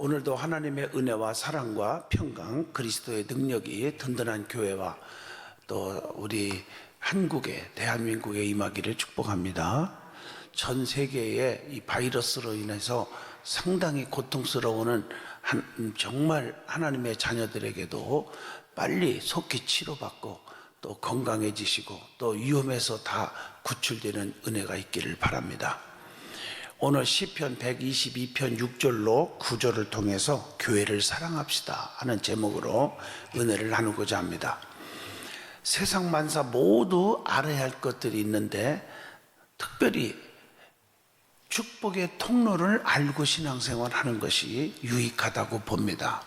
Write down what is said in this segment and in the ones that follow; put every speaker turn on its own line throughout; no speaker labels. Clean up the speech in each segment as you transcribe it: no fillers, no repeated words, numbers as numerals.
오늘도 하나님의 은혜와 사랑과 평강, 그리스도의 능력이 든든한 교회와 또 우리 한국에, 대한민국에 임하기를 축복합니다. 전 세계에 이 바이러스로 인해서 상당히 고통스러운 정말 하나님의 자녀들에게도 빨리 속히 치료받고 또 건강해지시고 또 위험에서 다 구출되는 은혜가 있기를 바랍니다. 오늘 시편 122편 6절로 9절을 통해서 교회를 사랑합시다 하는 제목으로 은혜를 나누고자 합니다. 세상 만사 모두 알아야 할 것들이 있는데 특별히 축복의 통로를 알고 신앙생활 하는 것이 유익하다고 봅니다.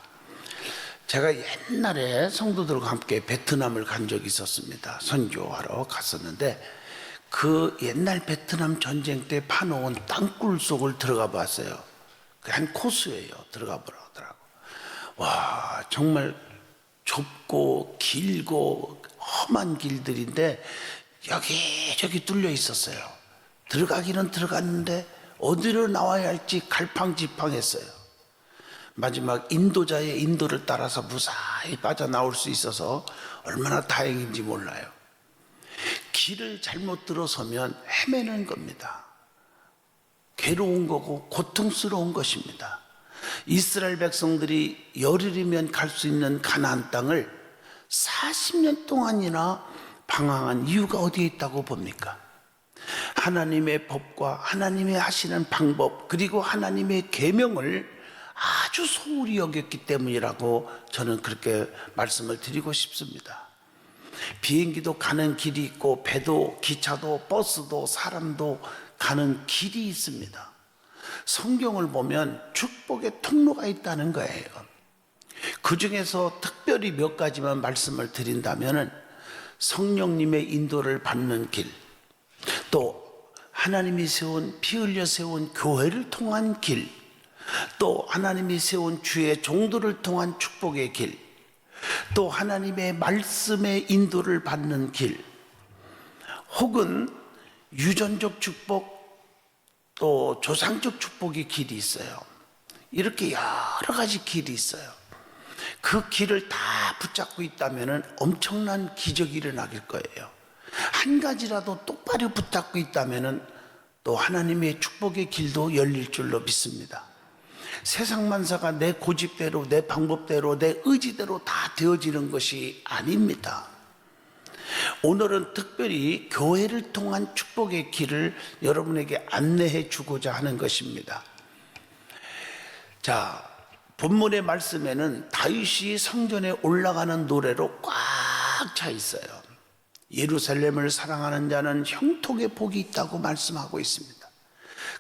제가 옛날에 성도들과 함께 베트남을 간 적이 있었습니다. 선교하러 갔었는데 그 옛날 베트남 전쟁 때 파놓은 땅굴 속을 들어가 봤어요. 한 코스예요. 들어가 보라더라고. 와, 정말 좁고 길고 험한 길들인데 여기저기 뚫려 있었어요. 들어가기는 들어갔는데 어디로 나와야 할지 갈팡질팡했어요. 마지막 인도자의 인도를 따라서 무사히 빠져나올 수 있어서 얼마나 다행인지 몰라요. 길을 잘못 들어서면 헤매는 겁니다. 괴로운 거고 고통스러운 것입니다. 이스라엘 백성들이 열흘이면 갈 수 있는 가나안 땅을 40년 동안이나 방황한 이유가 어디에 있다고 봅니까? 하나님의 법과 하나님의 하시는 방법 그리고 하나님의 계명을 아주 소홀히 여겼기 때문이라고 저는 그렇게 말씀을 드리고 싶습니다. 비행기도 가는 길이 있고 배도 기차도 버스도 사람도 가는 길이 있습니다. 성경을 보면 축복의 통로가 있다는 거예요. 그 중에서 특별히 몇 가지만 말씀을 드린다면 성령님의 인도를 받는 길, 또 하나님이 세운 피 흘려 세운 교회를 통한 길, 또 하나님이 세운 주의 종들을 통한 축복의 길, 또 하나님의 말씀의 인도를 받는 길, 혹은 유전적 축복, 또 조상적 축복의 길이 있어요. 이렇게 여러 가지 길이 있어요. 그 길을 다 붙잡고 있다면 엄청난 기적이 일어나길 거예요. 한 가지라도 똑바로 붙잡고 있다면 또 하나님의 축복의 길도 열릴 줄로 믿습니다. 세상 만사가 내 고집대로, 내 방법대로, 내 의지대로 다 되어지는 것이 아닙니다. 오늘은 특별히 교회를 통한 축복의 길을 여러분에게 안내해 주고자 하는 것입니다. 자, 본문의 말씀에는 다윗이 성전에 올라가는 노래로 꽉 차 있어요. 예루살렘을 사랑하는 자는 형통의 복이 있다고 말씀하고 있습니다.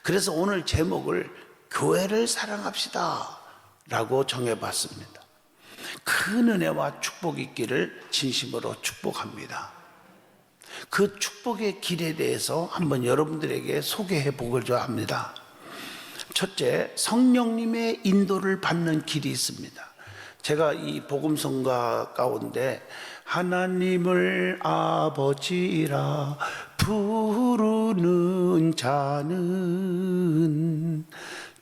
그래서 오늘 제목을 교회를 사랑합시다 라고 정해봤습니다. 큰 은혜와 축복이 있기를 진심으로 축복합니다. 그 축복의 길에 대해서 한번 여러분들에게 소개해 보고자 합니다. 첫째, 성령님의 인도를 받는 길이 있습니다. 제가 이 복음성가 가운데 하나님을 아버지라 부르는 자는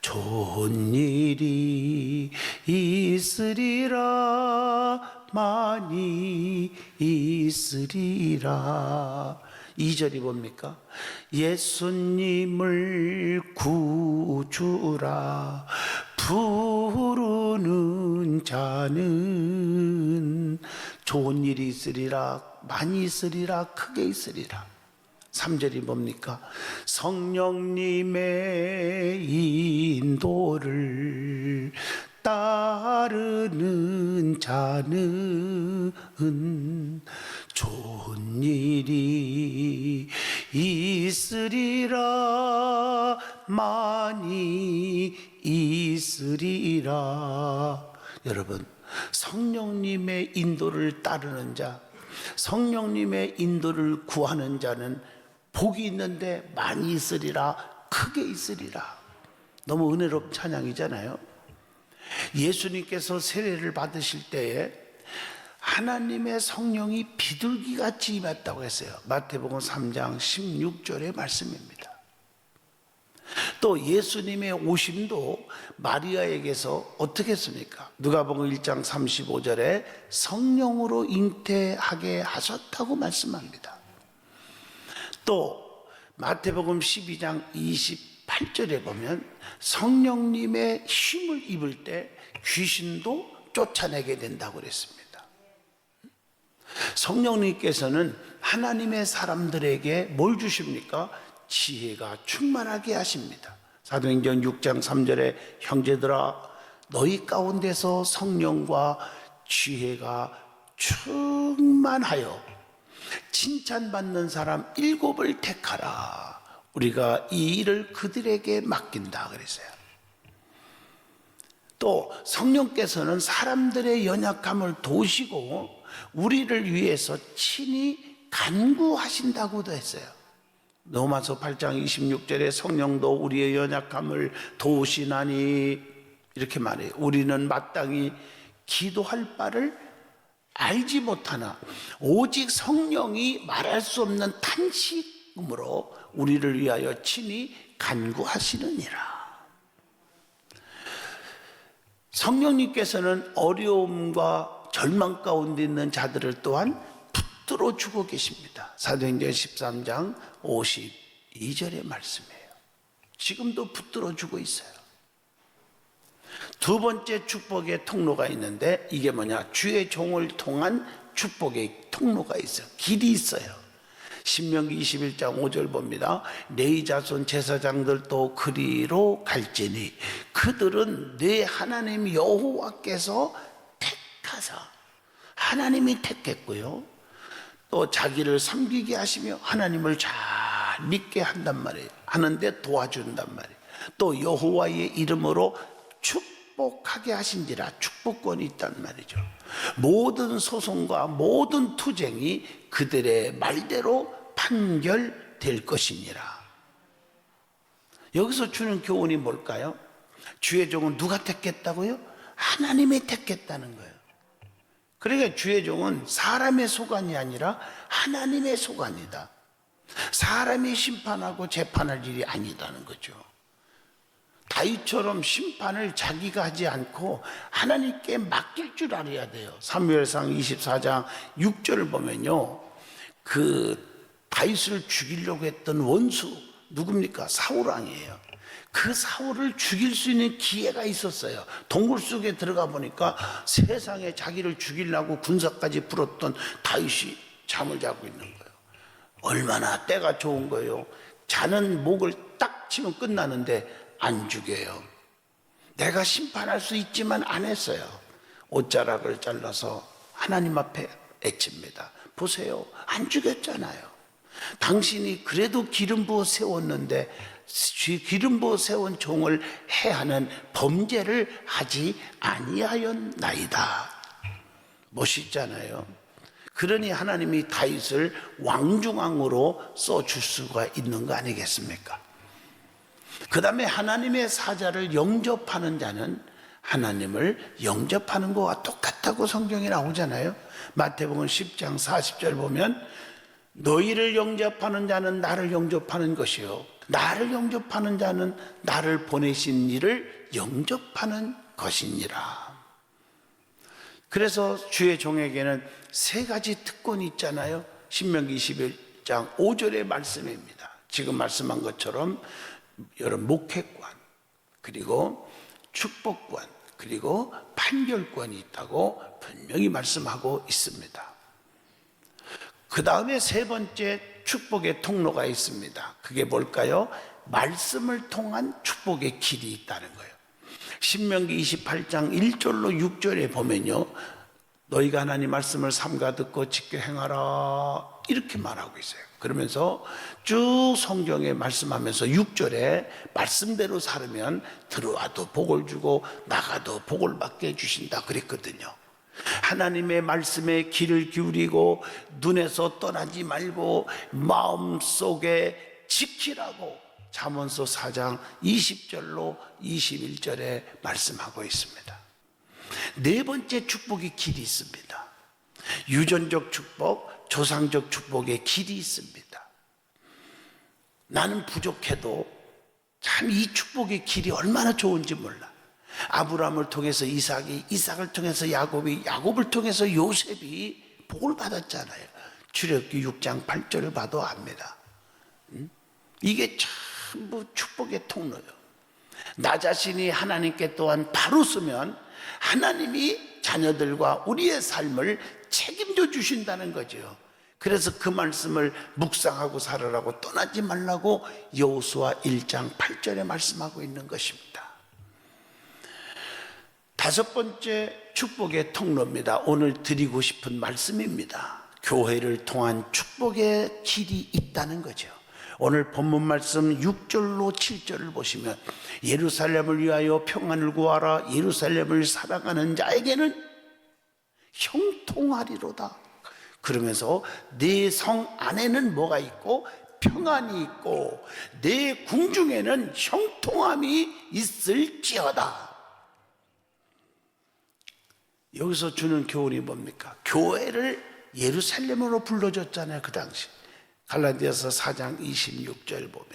좋은 일이 있으리라 많이 있으리라. 2절이 뭡니까? 예수님을 구주라 부르는 자는 좋은 일이 있으리라 많이 있으리라 크게 있으리라. 3절이 뭡니까? 성령님의 인도를 따르는 자는 좋은 일이 있으리라 많이 있으리라. 여러분, 성령님의 인도를 따르는 자, 성령님의 인도를 구하는 자는 복이 있는데 많이 있으리라 크게 있으리라. 너무 은혜롭 찬양이잖아요. 예수님께서 세례를 받으실 때에 하나님의 성령이 비둘기같이 임했다고 했어요. 마태복음 3장 16절의 말씀입니다. 또 예수님의 오심도 마리아에게서 어떻게 했습니까? 누가복음 1장 35절에 성령으로 잉태하게 하셨다고 말씀합니다. 또 마태복음 12장 28절에 보면 성령님의 힘을 입을 때 귀신도 쫓아내게 된다고 그랬습니다. 성령님께서는 하나님의 사람들에게 뭘 주십니까? 지혜가 충만하게 하십니다. 사도행전 6장 3절에 형제들아 너희 가운데서 성령과 지혜가 충만하여 칭찬받는 사람 7을 택하라. 우리가 이 일을 그들에게 맡긴다 그랬어요. 또 성령께서는 사람들의 연약함을 도우시고 우리를 위해서 친히 간구하신다고도 했어요. 로마서 8장 26절에 성령도 우리의 연약함을 도우시나니 이렇게 말해요. 우리는 마땅히 기도할 바를 알지 못하나 오직 성령이 말할 수 없는 탄식음으로 우리를 위하여 친히 간구하시느니라. 성령님께서는 어려움과 절망 가운데 있는 자들을 또한 붙들어 주고 계십니다. 사도행전 13장 52절의 말씀이에요. 지금도 붙들어 주고 있어요. 두 번째 축복의 통로가 있는데 이게 뭐냐? 주의 종을 통한 축복의 통로가 있어요. 길이 있어요. 신명기 21장 5절 봅니다. 네 자손 제사장들도 그리로 갈지니 그들은 네 하나님 여호와께서 택하사 하나님이 택했고요. 또 자기를 섬기게 하시며 하나님을 잘 믿게 한단 말이에요. 하는데 도와준단 말이에요. 또 여호와의 이름으로 축복하게 하신지라 축복권이 있단 말이죠. 모든 소송과 모든 투쟁이 그들의 말대로 판결될 것이니라. 여기서 주는 교훈이 뭘까요? 주의 종은 누가 택했다고요? 하나님이 택했다는 거예요. 그러니까 주의 종은 사람의 소관이 아니라 하나님의 소관이다. 사람이 심판하고 재판할 일이 아니다는 거죠. 다윗처럼 심판을 자기가 하지 않고 하나님께 맡길 줄 알아야 돼요. 사무엘상 24장 6절을 보면요, 그 다윗을 죽이려고 했던 원수 누굽니까? 사울왕이에요. 그 사울을 죽일 수 있는 기회가 있었어요. 동굴 속에 들어가 보니까 세상에 자기를 죽이려고 군사까지 풀었던 다윗이 잠을 자고 있는 거예요. 얼마나 때가 좋은 거예요. 자는 목을 딱 치면 끝나는데 안 죽여요. 내가 심판할 수 있지만 안 했어요. 옷자락을 잘라서 하나님 앞에 애칩니다. 보세요, 안 죽였잖아요. 당신이 그래도 기름 부어 세웠는데 기름 부어 세운 종을 해하는 범죄를 하지 아니하였나이다. 멋있잖아요. 그러니 하나님이 다윗을 왕중왕으로 써줄 수가 있는 거 아니겠습니까? 그 다음에 하나님의 사자를 영접하는 자는 하나님을 영접하는 것과 똑같다고 성경에 나오잖아요. 마태복음 10장 40절 보면 너희를 영접하는 자는 나를 영접하는 것이요 나를 영접하는 자는 나를 보내신 이를 영접하는 것이니라. 그래서 주의 종에게는 세 가지 특권이 있잖아요. 신명기 21장 5절의 말씀입니다. 지금 말씀한 것처럼 여러분 목회권, 그리고 축복권, 그리고 판결권이 있다고 분명히 말씀하고 있습니다. 그 다음에 세 번째 축복의 통로가 있습니다. 그게 뭘까요? 말씀을 통한 축복의 길이 있다는 거예요. 신명기 28장 1절로 6절에 보면요, 너희가 하나님 말씀을 삼가 듣고 지켜 행하라 이렇게 말하고 있어요. 그러면서 쭉 성경에 말씀하면서 6절에 말씀대로 살으면 들어와도 복을 주고 나가도 복을 받게 해주신다 그랬거든요. 하나님의 말씀에 귀를 기울이고 눈에서 떠나지 말고 마음속에 지키라고 잠언서 4장 20절로 21절에 말씀하고 있습니다. 네 번째 축복의 길이 있습니다. 유전적 축복, 조상적 축복의 길이 있습니다. 나는 부족해도 참 이 축복의 길이 얼마나 좋은지 몰라. 아브라함을 통해서 이삭이, 이삭을 통해서 야곱이, 야곱을 통해서 요셉이 복을 받았잖아요. 출애굽기 6장 8절을 봐도 압니다. 이게 전부 축복의 통로예요. 나 자신이 하나님께 또한 바로 서면 하나님이 자녀들과 우리의 삶을 책임져 주신다는 거죠. 그래서 그 말씀을 묵상하고 살으라고, 떠나지 말라고 여호수아 1장 8절에 말씀하고 있는 것입니다. 다섯 번째 축복의 통로입니다. 오늘 드리고 싶은 말씀입니다. 교회를 통한 축복의 길이 있다는 거죠. 오늘 본문 말씀 6절로 7절을 보시면, 예루살렘을 위하여 평안을 구하라. 예루살렘을 사랑하는 자에게는 형통하리로다. 그러면서 네 성 안에는 뭐가 있고 평안이 있고 네 궁중에는 형통함이 있을지어다. 여기서 주는 교훈이 뭡니까? 교회를 예루살렘으로 불러줬잖아요, 그 당시. 갈라디아서 4장 26절 보면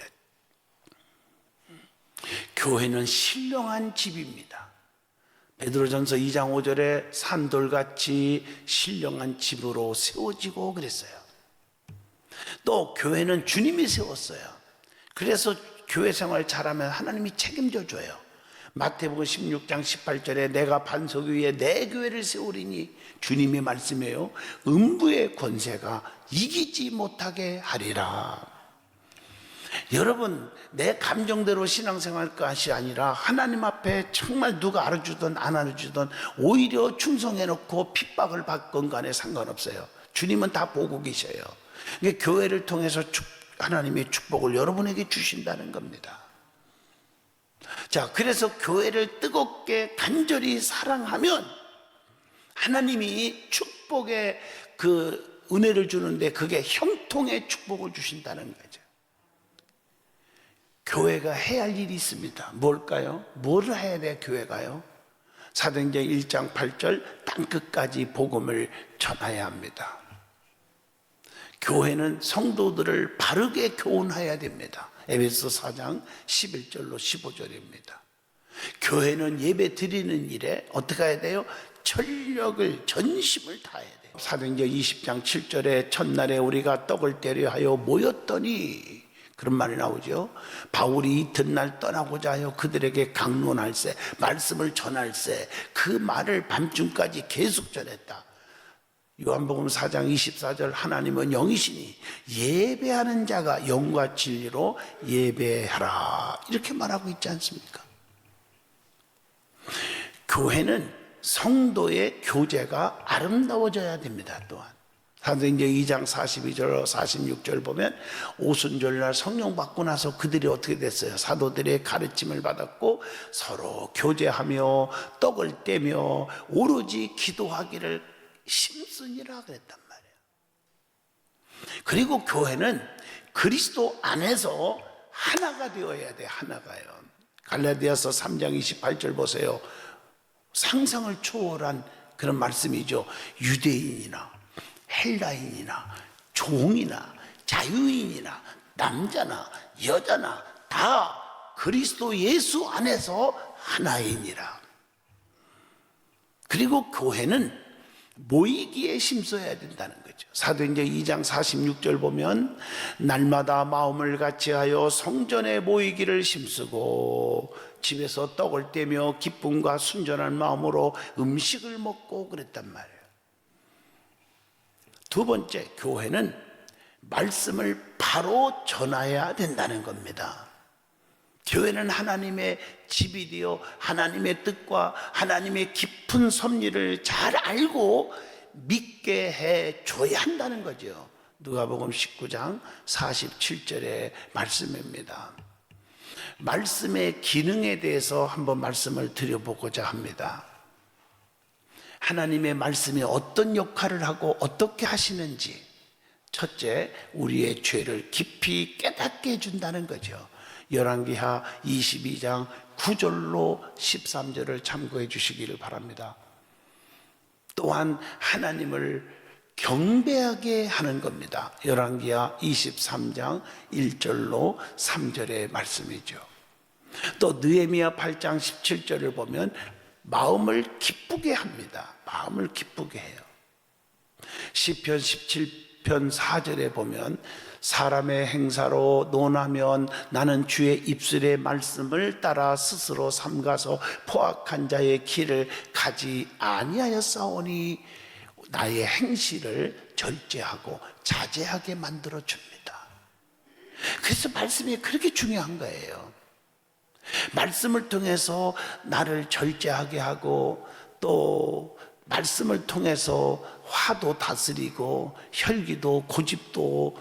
교회는 신령한 집입니다. 베드로전서 2장 5절에 산돌같이 신령한 집으로 세워지고 그랬어요. 또 교회는 주님이 세웠어요. 그래서 교회 생활 잘하면 하나님이 책임져 줘요. 마태복음 16장 18절에 내가 반석 위에 내 교회를 세우리니, 주님의 말씀이에요. 음부의 권세가 이기지 못하게 하리라. 여러분, 내 감정대로 신앙생활 것이 아니라 하나님 앞에 정말 누가 알아주든 안 알아주든 오히려 충성해놓고 핍박을 받건 간에 상관없어요. 주님은 다 보고 계셔요. 그러니까 교회를 통해서 하나님의 축복을 여러분에게 주신다는 겁니다. 자, 그래서 교회를 뜨겁게 간절히 사랑하면 하나님이 축복의 그 은혜를 주는데 그게 형통의 축복을 주신다는 거죠. 교회가 해야 할 일이 있습니다. 뭘까요? 뭐를 해야 돼, 교회가요? 사도행전 1장 8절 땅끝까지 복음을 전해야 합니다. 교회는 성도들을 바르게 교훈해야 됩니다. 에베소서 4장 11절로 15절입니다. 교회는 예배 드리는 일에 어떻게 해야 돼요? 전력을, 전심을 다해야 돼요. 사도행전 20장 7절에 첫날에 우리가 떡을 떼려 하여 모였더니, 그런 말이 나오죠. 바울이 이튿날 떠나고자 하여 그들에게 강론할세, 말씀을 전할세, 그 말을 밤중까지 계속 전했다. 요한복음 4장 24절 하나님은 영이시니 예배하는 자가 영과 진리로 예배하라, 이렇게 말하고 있지 않습니까? 교회는 성도의 교제가 아름다워져야 됩니다. 또한 사도행전 2장 42절 46절 보면 오순절날 성령 받고 나서 그들이 어떻게 됐어요? 사도들의 가르침을 받았고 서로 교제하며 떡을 떼며 오로지 기도하기를 심쓰니라 그랬단 말이에요. 그리고 교회는 그리스도 안에서 하나가 되어야 돼. 하나가요. 갈라디아서 3장 28절 보세요. 상상을 초월한 그런 말씀이죠. 유대인이나 헬라인이나 종이나 자유인이나 남자나 여자나 다 그리스도 예수 안에서 하나이니라. 그리고 교회는 모이기에 힘써야 된다는 거죠. 사도행전 2장 46절 보면 날마다 마음을 같이하여 성전에 모이기를 힘쓰고 집에서 떡을 떼며 기쁨과 순전한 마음으로 음식을 먹고 그랬단 말이에요. 두 번째, 교회는 말씀을 바로 전해야 된다는 겁니다. 교회는 하나님의 집이 되어 하나님의 뜻과 하나님의 깊은 섭리를 잘 알고 믿게 해줘야 한다는 거죠. 누가복음 19장 47절의 말씀입니다. 말씀의 기능에 대해서 한번 말씀을 드려보고자 합니다. 하나님의 말씀이 어떤 역할을 하고 어떻게 하시는지, 첫째, 우리의 죄를 깊이 깨닫게 해준다는 거죠. 열왕기하 22장 9절로 13절을 참고해 주시기를 바랍니다. 또한 하나님을 경배하게 하는 겁니다. 열왕기하 23장 1절로 3절의 말씀이죠. 또 느헤미야 8장 17절을 보면 마음을 기쁘게 합니다. 마음을 기쁘게 해요. 시편 17편 4절에 보면 사람의 행사로 논하면 나는 주의 입술의 말씀을 따라 스스로 삼가서 포악한 자의 길을 가지 아니하였사오니 나의 행실을 절제하고 자제하게 만들어 줍니다. 그래서 말씀이 그렇게 중요한 거예요. 말씀을 통해서 나를 절제하게 하고 또 말씀을 통해서 화도 다스리고 혈기도 고집도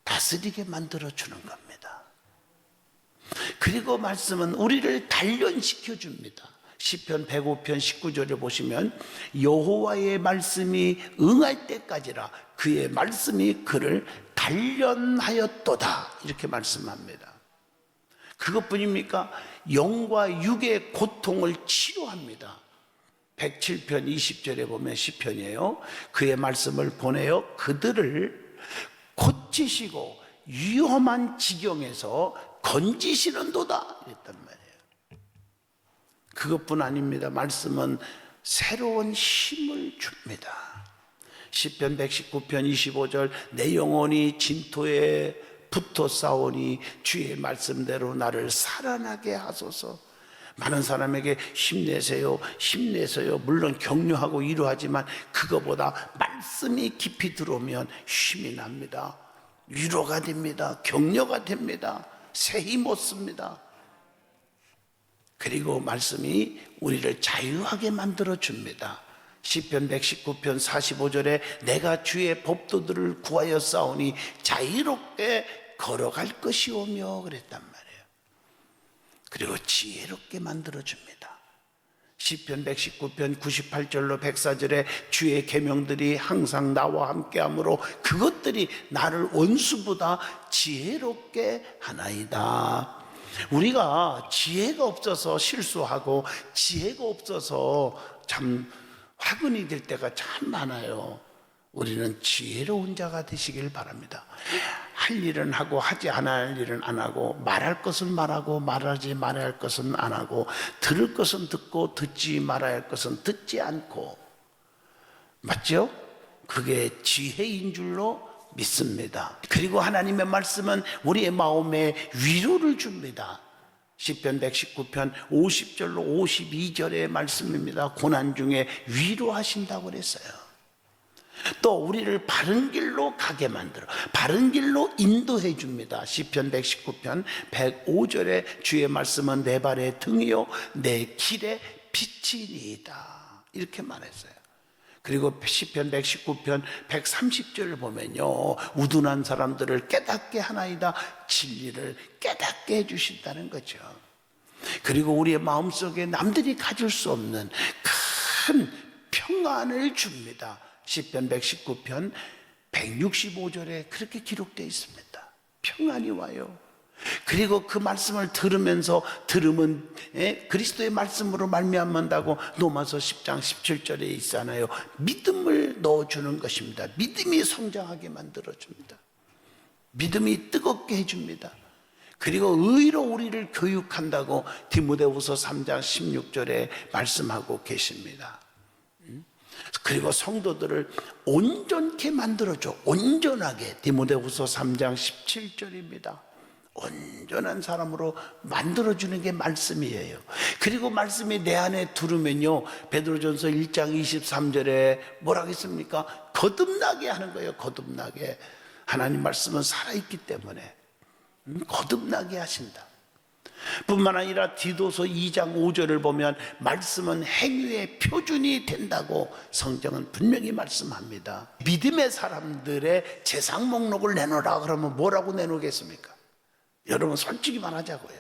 다스리게 만들어주는 겁니다. 그리고 말씀은 우리를 단련시켜 줍니다. 시편 105편 19절에 보시면 여호와의 말씀이 응할 때까지라 그의 말씀이 그를 단련하였도다 이렇게 말씀합니다. 그것뿐입니까? 영과 육의 고통을 치료합니다. 107편 20절에 보면 시편이에요. 그의 말씀을 보내어 그들을 고치시고 위험한 지경에서 건지시는도다 이랬단 말이에요. 그것뿐 아닙니다. 말씀은 새로운 힘을 줍니다. 시편 119편 25절 내 영혼이 진토에 붙어 싸우니 주의 말씀대로 나를 살아나게 하소서. 많은 사람에게 힘내세요 힘내세요 물론 격려하고 위로하지만 그거보다 말씀이 깊이 들어오면 힘이 납니다. 위로가 됩니다. 격려가 됩니다. 새 힘 얻습니다. 그리고 말씀이 우리를 자유하게 만들어 줍니다. 시편 119편 45절에 내가 주의 법도들을 구하여 싸우니 자유롭게 걸어갈 것이오며 그랬단 말이에요. 그리고 지혜롭게 만들어줍니다. 시편 119편 98절로 104절에 주의 계명들이 항상 나와 함께하므로 그것들이 나를 원수보다 지혜롭게 하나이다. 우리가 지혜가 없어서 실수하고 지혜가 없어서 참 화근이 될 때가 참 많아요. 우리는 지혜로운 자가 되시길 바랍니다. 할 일은 하고 하지 않아야 할 일은 안 하고 말할 것은 말하고 말하지 말아야 할 것은 안 하고 들을 것은 듣고 듣지 말아야 할 것은 듣지 않고 맞죠? 그게 지혜인 줄로 믿습니다. 그리고 하나님의 말씀은 우리의 마음에 위로를 줍니다. 시편 119편 50절로 52절의 말씀입니다. 고난 중에 위로하신다고 그랬어요. 또 우리를 바른 길로 가게 만들어 바른 길로 인도해 줍니다. 시편 119편 105절에 주의 말씀은 내 발의 등이요 내 길의 빛이니이다 이렇게 말했어요. 그리고 시편 119편 130절을 보면요 우둔한 사람들을 깨닫게 하나이다 진리를 깨닫게 해주신다는 거죠. 그리고 우리의 마음속에 남들이 가질 수 없는 큰 평안을 줍니다. 시편 119편 165절에 그렇게 기록되어 있습니다. 평안이 와요. 그리고 그 말씀을 들으면서 들으면 그리스도의 말씀으로 말미암는다고 로마서 10장 17절에 있잖아요. 믿음을 넣어주는 것입니다. 믿음이 성장하게 만들어줍니다. 믿음이 뜨겁게 해줍니다. 그리고 의로 우리를 교육한다고 디모데후서 3장 16절에 말씀하고 계십니다. 그리고 성도들을 온전케 만들어줘. 온전하게. 디모데후서 3장 17절입니다. 온전한 사람으로 만들어주는 게 말씀이에요. 그리고 말씀이 내 안에 들으면요 베드로전서 1장 23절에 뭐라고 했습니까? 거듭나게 하는 거예요. 거듭나게. 하나님 말씀은 살아있기 때문에 거듭나게 하신다. 뿐만 아니라 디도서 2장 5절을 보면 말씀은 행위의 표준이 된다고 성경은 분명히 말씀합니다. 믿음의 사람들의 재산 목록을 내놓으라 그러면 뭐라고 내놓겠습니까? 여러분 솔직히 말하자고요.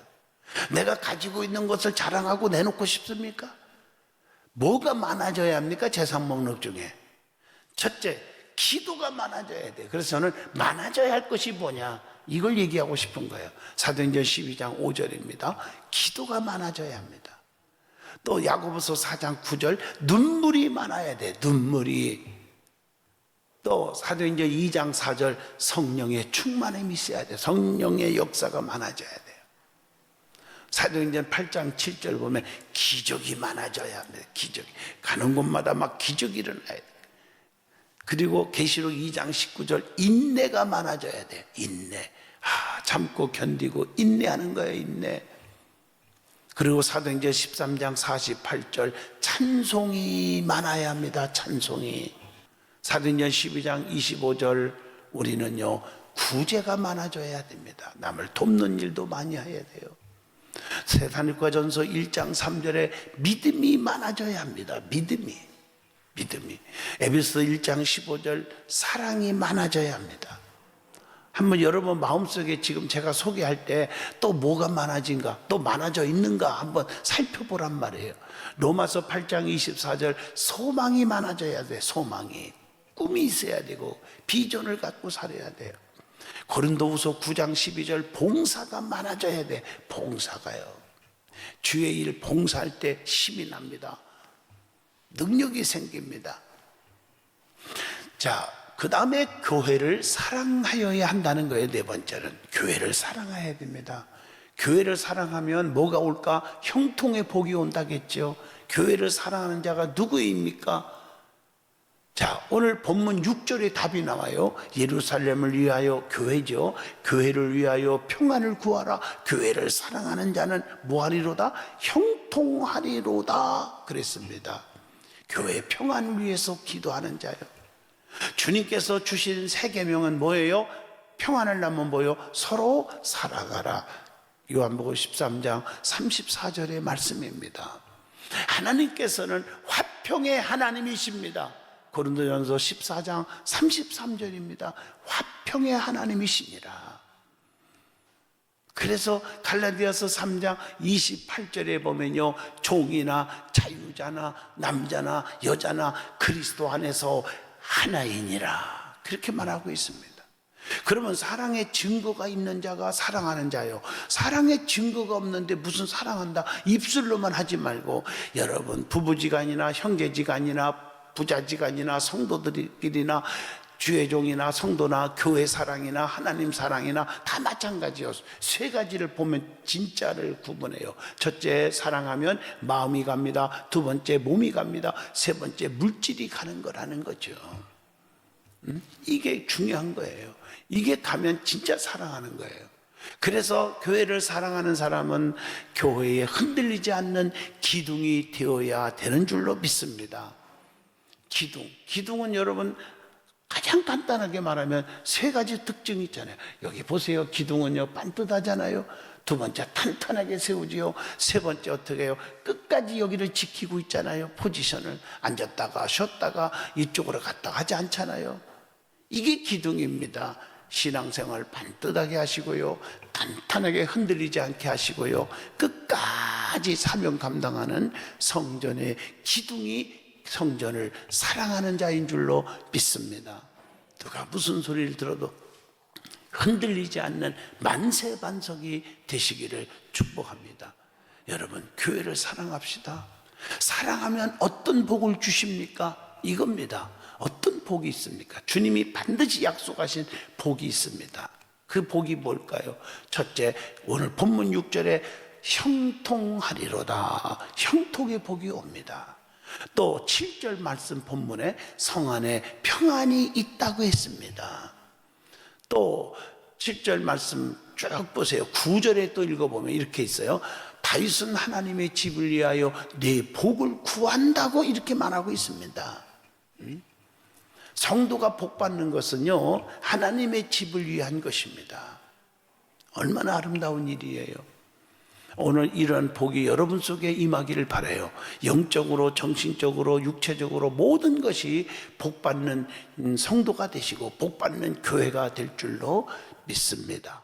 내가 가지고 있는 것을 자랑하고 내놓고 싶습니까? 뭐가 많아져야 합니까? 재산 목록 중에 첫째, 기도가 많아져야 돼요. 그래서 저는 많아져야 할 것이 뭐냐 이걸 얘기하고 싶은 거예요. 사도행전 12장 5절입니다. 기도가 많아져야 합니다. 또 야고보서 4장 9절 눈물이 많아야 돼. 눈물이. 또 사도행전 2장 4절 성령의 충만함이 있어야 돼. 성령의 역사가 많아져야 돼요. 사도행전 8장 7절 보면 기적이 많아져야 합니다. 기적이 가는 곳마다 막 기적이 일어나야 돼. 그리고 계시록 2장 19절 인내가 많아져야 돼. 인내. 참고 견디고 인내하는 거예요. 인내. 그리고 사도행전 13장 48절 찬송이 많아야 합니다. 찬송이. 사도행전 12장 25절 우리는요 구제가 많아져야 됩니다. 남을 돕는 일도 많이 해야 돼요. 세사니과전서 1장 3절에 믿음이 많아져야 합니다. 믿음이. 에베소 1장 15절 사랑이 많아져야 합니다. 한번 여러분 마음속에 지금 제가 소개할 때 또 뭐가 많아진가, 또 많아져 있는가 한번 살펴보란 말이에요. 로마서 8장 24절 소망이 많아져야 돼. 소망이. 꿈이 있어야 되고 비전을 갖고 살아야 돼요. 고린도후서 9장 12절 봉사가 많아져야 돼. 봉사가요. 주의 일 봉사할 때 힘이 납니다. 능력이 생깁니다. 자, 그 다음에 교회를 사랑하여야 한다는 거예요. 네 번째는 교회를 사랑해야 됩니다. 교회를 사랑하면 뭐가 올까? 형통의 복이 온다겠죠. 교회를 사랑하는 자가 누구입니까? 자, 오늘 본문 6절에 답이 나와요. 예루살렘을 위하여 교회죠. 교회를 위하여 평안을 구하라. 교회를 사랑하는 자는 뭐하리로다? 형통하리로다 그랬습니다. 교회 평안을 위해서 기도하는 자요. 주님께서 주신 세 계명은 뭐예요? 평안을 낳으면 뭐예요? 서로 살아가라. 요한복음 13장 34절의 말씀입니다. 하나님께서는 화평의 하나님이십니다. 고린도전서 14장 33절입니다. 화평의 하나님이시니라. 그래서 갈라디아서 3장 28절에 보면요, 종이나 자유자나 남자나 여자나 그리스도 안에서 하나이니라 그렇게 말하고 있습니다. 그러면 사랑의 증거가 있는 자가 사랑하는 자요, 사랑의 증거가 없는데 무슨 사랑한다 입술로만 하지 말고, 여러분 부부지간이나 형제지간이나 부자지간이나 성도들끼리나 주의 종이나 성도나 교회 사랑이나 하나님 사랑이나 다 마찬가지요. 세 가지를 보면 진짜를 구분해요. 첫째, 사랑하면 마음이 갑니다. 두 번째, 몸이 갑니다. 세 번째, 물질이 가는 거라는 거죠. 이게 중요한 거예요. 이게 가면 진짜 사랑하는 거예요. 그래서 교회를 사랑하는 사람은 교회에 흔들리지 않는 기둥이 되어야 되는 줄로 믿습니다. 기둥은 여러분 가장 간단하게 말하면 세 가지 특징이 있잖아요. 여기 보세요. 기둥은요 반듯하잖아요. 두 번째, 탄탄하게 세우지요. 세 번째, 어떻게 해요? 끝까지 여기를 지키고 있잖아요. 포지션을 앉았다가 쉬었다가 이쪽으로 갔다 하지 않잖아요. 이게 기둥입니다. 신앙생활 반듯하게 하시고요, 탄탄하게 흔들리지 않게 하시고요, 끝까지 사명 감당하는 성전의 기둥이 성전을 사랑하는 자인 줄로 믿습니다. 누가 무슨 소리를 들어도 흔들리지 않는 만세반석이 되시기를 축복합니다. 여러분, 교회를 사랑합시다. 사랑하면 어떤 복을 주십니까? 이겁니다. 어떤 복이 있습니까? 주님이 반드시 약속하신 복이 있습니다. 그 복이 뭘까요? 첫째, 오늘 본문 6절에 형통하리로다. 형통의 복이 옵니다. 또 7절 말씀 본문에 성 안에 평안이 있다고 했습니다. 또 7절 말씀 쭉 보세요. 9절에 또 읽어보면 이렇게 있어요. 다윗은 하나님의 집을 위하여 내 복을 구한다고 이렇게 말하고 있습니다. 성도가 복받는 것은요, 하나님의 집을 위한 것입니다. 얼마나 아름다운 일이에요. 오늘 이런 복이 여러분 속에 임하기를 바라요. 영적으로, 정신적으로, 육체적으로 모든 것이 복받는 성도가 되시고 복받는 교회가 될 줄로 믿습니다.